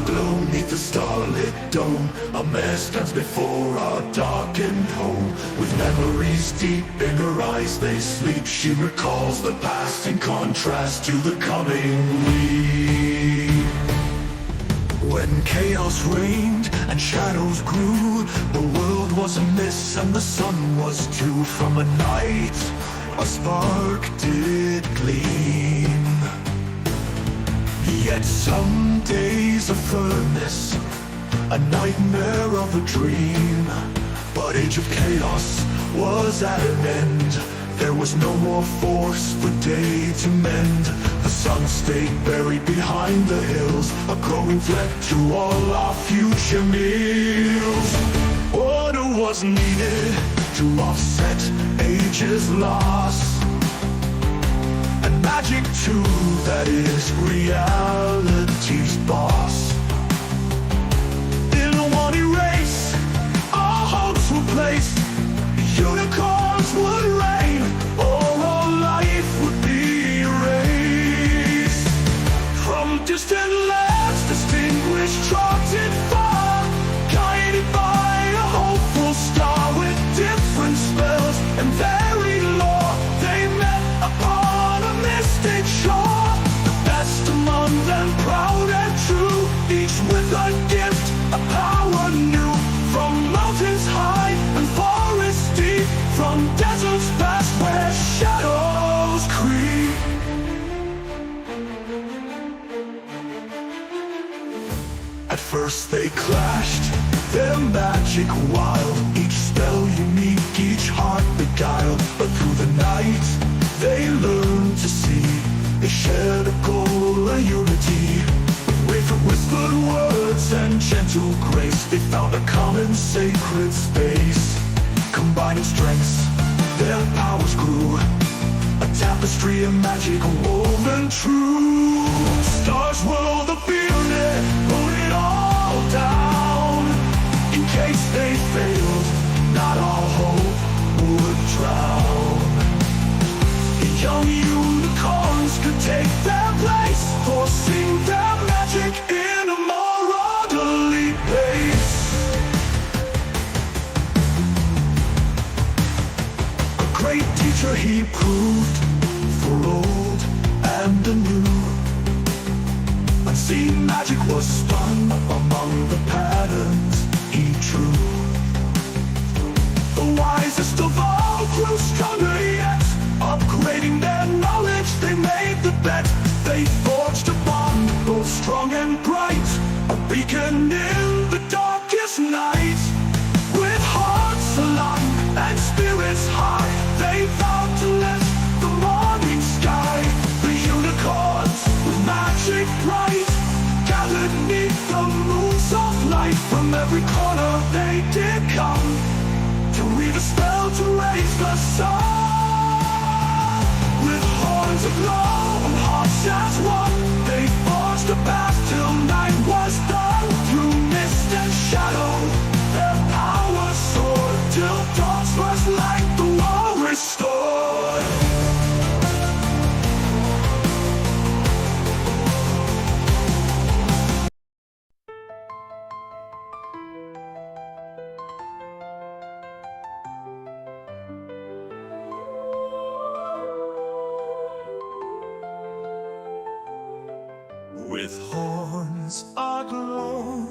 aglow neath the starlit dome. A mare stands before our darkened home. With memories deep in her eyes they sleep. She recalls the past in contrast to the coming week. When chaos reigned and shadows grew, the world was a mist and the sun was too. From a night a spark did gleam, yet some days of firmness, a nightmare of a dream. But age of chaos was at an end. There was no more force for day to mend. The sun stayed buried behind the hills, a growing threat to all our future meals. Order was needed to offset age's loss, and magic too, that is reality's boss. In one erase, our hopes were placed. Unicorns would reign, or all life would be erased. From distant lands, distinguished, trotted far, guided by a hopeful star. With different spells and varied lore, they met upon a mystic shore. The best among them, proud and true, each with a gift, a power new. From mountains high and forests deep, from deserts vast where shadows creep. At first they clashed, their magic wild, each spell unique, each heart beguiled. But through the night they learned to see, they shared a goal, a unity. With whispered words and gentle grace, they found a common sacred space. Combining strengths, their powers grew, a tapestry of magic woven true. Stars whirled the pyramid, wrote it all down. In case they failed, not all hope would drown. Young unicorns could take their place, forcing their magic in a more orderly pace. A great teacher he proved, for old and anew. Unseen magic was spun among the patterns he drew. The wisest of all grew stronger yet, upgrading their knowledge, they made the bet. They forged a bond, both strong and bright, a beacon in the darkest night. With hearts aligned and spirits high, they vowed to lift the morning sky. The unicorns, with magic bright, gathered neath the moon's soft light. From every corner they did come, to weave a spell to raise the sun. With horns aglow and hearts as one, they forged a path till night was done. Through mist and shadow, their power soared, till dawn's first light the world restored. With horns aglow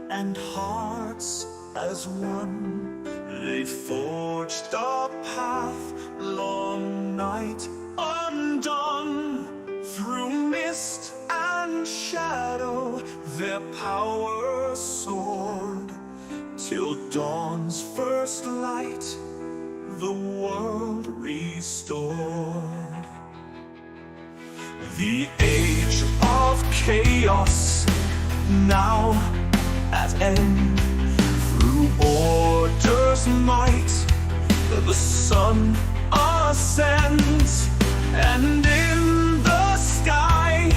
and hearts as one, they forged a path, long night undone. Through mist and shadow their power soared, till dawn's first light the world restored. The age of chaos now at end. Through order's might the sun ascends, and in the sky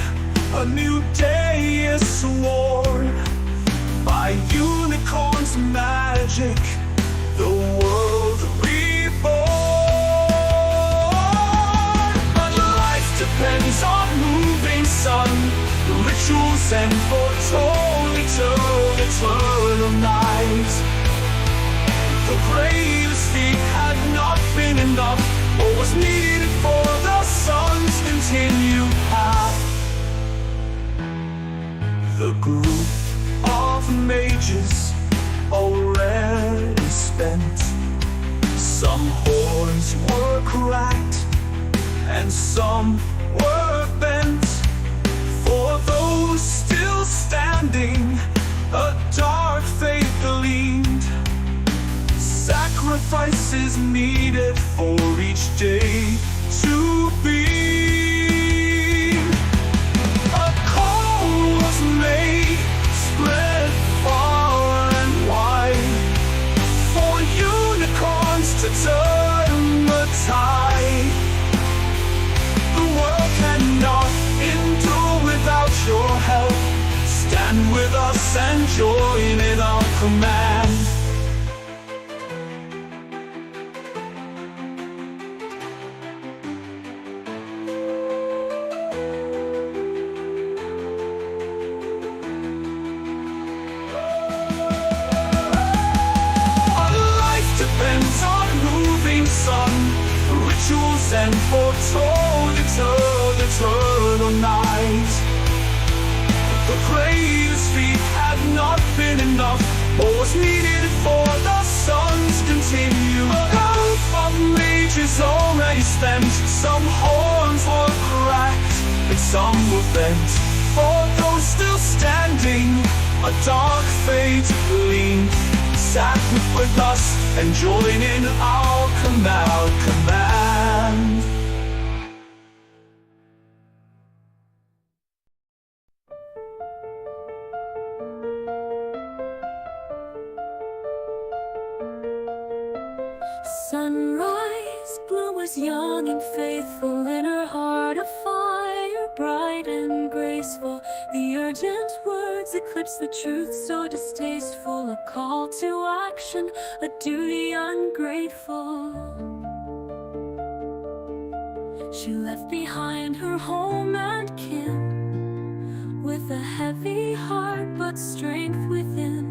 a new day is sworn. By unicorns' magic the world reborn. But life depends on moving sun, rituals and foretold till eternal night. The greatest feat had not been enough, or was needed for the sun's continued path. The group of mages already spent. Some horns were cracked, and some were bent. For those still standing, a dark fate gleamed. Sacrifices needed for each day to be. A call was made, spread far and wide, for unicorns to turn the tide. The world cannot endure without your help. Stand with us and join in our command. Rituals and foretold eternal night. The greatest feat had not been enough, or was needed for the sun's continued. A group of mages already spent. Some horns were cracked, and some were bent. For those still standing, a dark fate gleamed. Sat with us and join in our command. Sunrise Gloom was young and faithful, in her heart a fire bright and graceful. The urgent words eclipsed the truth so distasteful, a call to action, a duty ungrateful. She left behind her home and kin, with a heavy heart but strength within.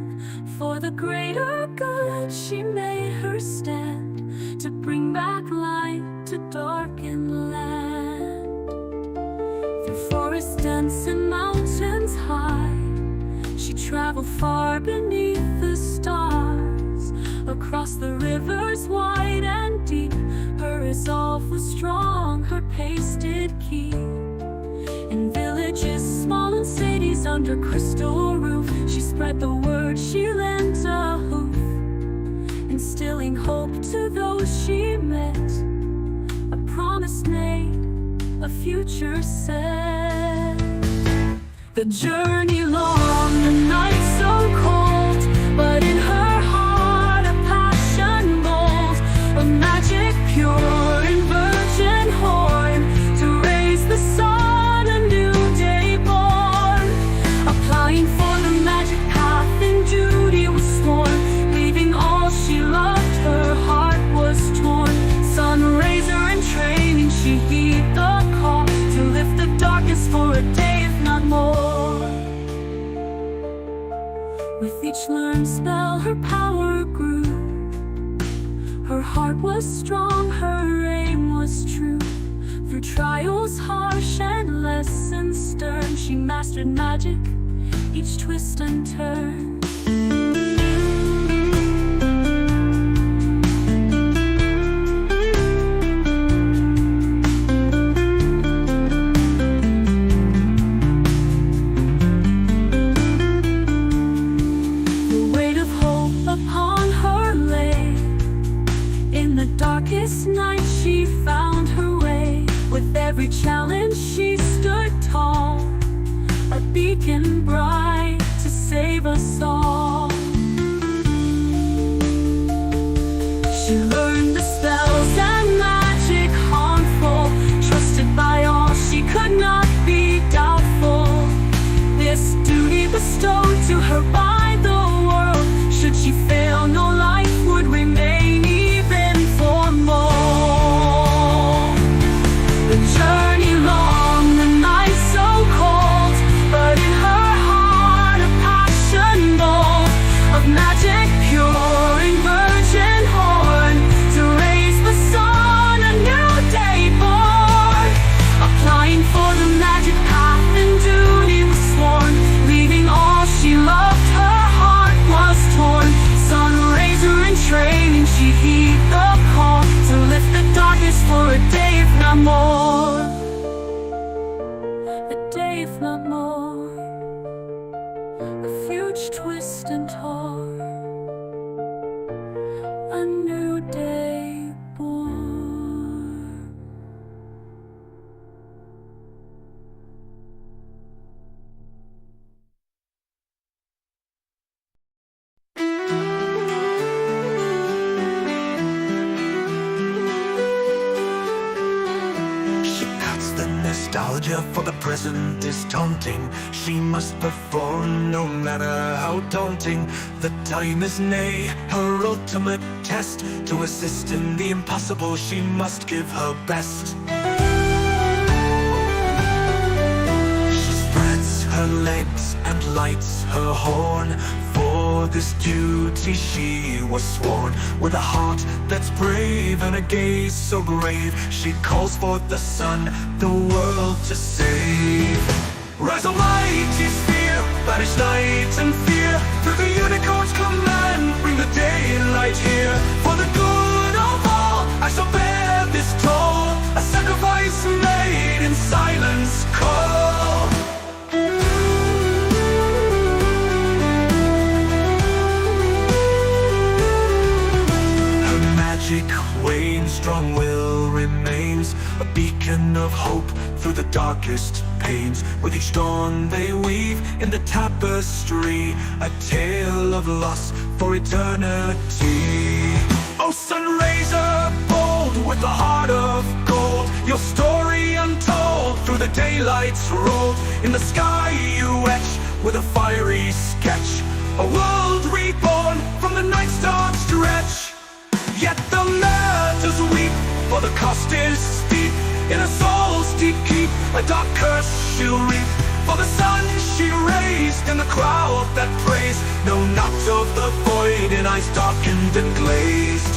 For the greater good she made her stand, to bring back light to darkened land. Through forests dense and mountains high, she traveled far beneath the stars. Across the rivers wide and deep, her resolve was strong, her pace did keep. In villages small and cities under crystal roof, she spread the word, she lent a hoof, instilling hope to those she met. A promise made, a future set. The journey long, the night so cold, but in her heart a passion bold, a magic pure in virgin horn, to raise the sun, a new day born. Applying for the magic path in duty was sworn, leaving all she loved, her heart was torn. Sun raiser in training, she heed the call, to lift the darkness for a day if not more. With each learned spell her power grew, her heart was strong, her aim was true. Through trials harsh and lessons stern, she mastered magic, each twist and turn. Darkest night she found her way, with every challenge she stood tall, a beacon bright to save us all. refuge, twist and tore, a new day born. Nostalgia for the present is taunting. She must perform no matter how daunting. The time is nigh, her ultimate test. To assist in the impossible, she must give her best. She spreads her legs and lights her horn. For this duty she was sworn. With a heart that's brave and a gaze so brave, she calls forth the sun, the world to save. Rise, O mighty sphere, banish night and fear. Through the unicorn's command, bring the daylight here. For the good of all, I shall bear this toll. A sacrifice made in silence call. Magic wanes, strong will remains, a beacon of hope through the darkest pains. With each dawn they weave in the tapestry a tale of loss for eternity. Oh, sun raiser bold with a heart of gold, your story untold through the daylights rolled. In the sky you etch with a fiery sketch a world reborn from the night star's stretch. Yet the martyrs weep, for the cost is steep. In a soul's deep keep, a dark curse she'll reap. For the sun she raised, and the crowd that praised know not of the void in eyes darkened and glazed.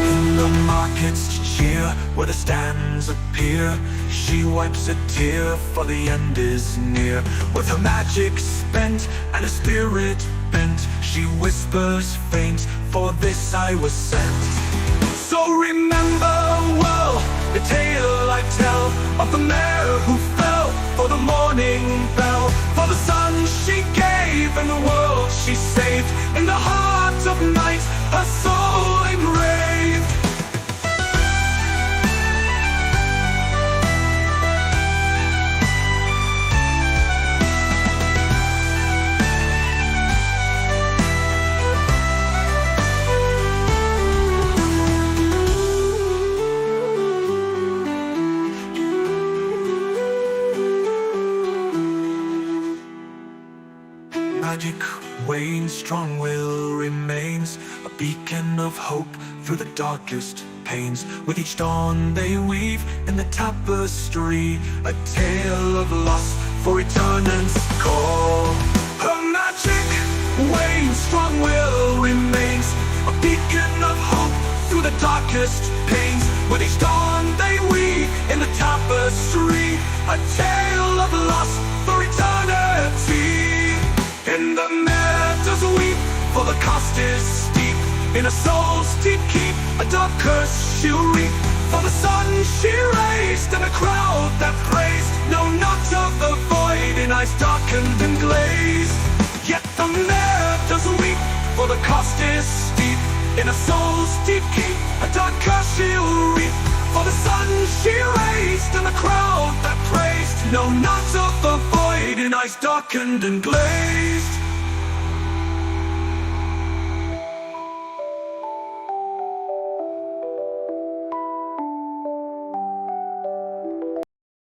In the market's cheer, where the stands appear, she wipes a tear, for the end is near. With her magic spent and her spirit bent, she whispers faint, for this I was sent. So remember well the tale I tell of the mare who fell for the morning bell. For the sun she gave and the world she saved. In the heart of night her soul engraved. Magic wanes, strong will remains, a beacon of hope through the darkest pains. With each dawn they weave in the tapestry a tale of loss for eternance call. Her magic wanes, strong will remains, a beacon of hope through the darkest pains. With each dawn they weave in the tapestry a tale of loss for eternity. In the meadows weep, for the cost is steep. In a soul's deep keep, a dark curse she'll reap. For the sun she raised, and a crowd that praised know not of the void in eyes darkened and glazed. Yet the meadows weep, for the cost is steep. In a soul's deep keep, a dark curse she'll reap. For the sun she raised, and the crowd that praised know not of the void in eyes darkened and glazed.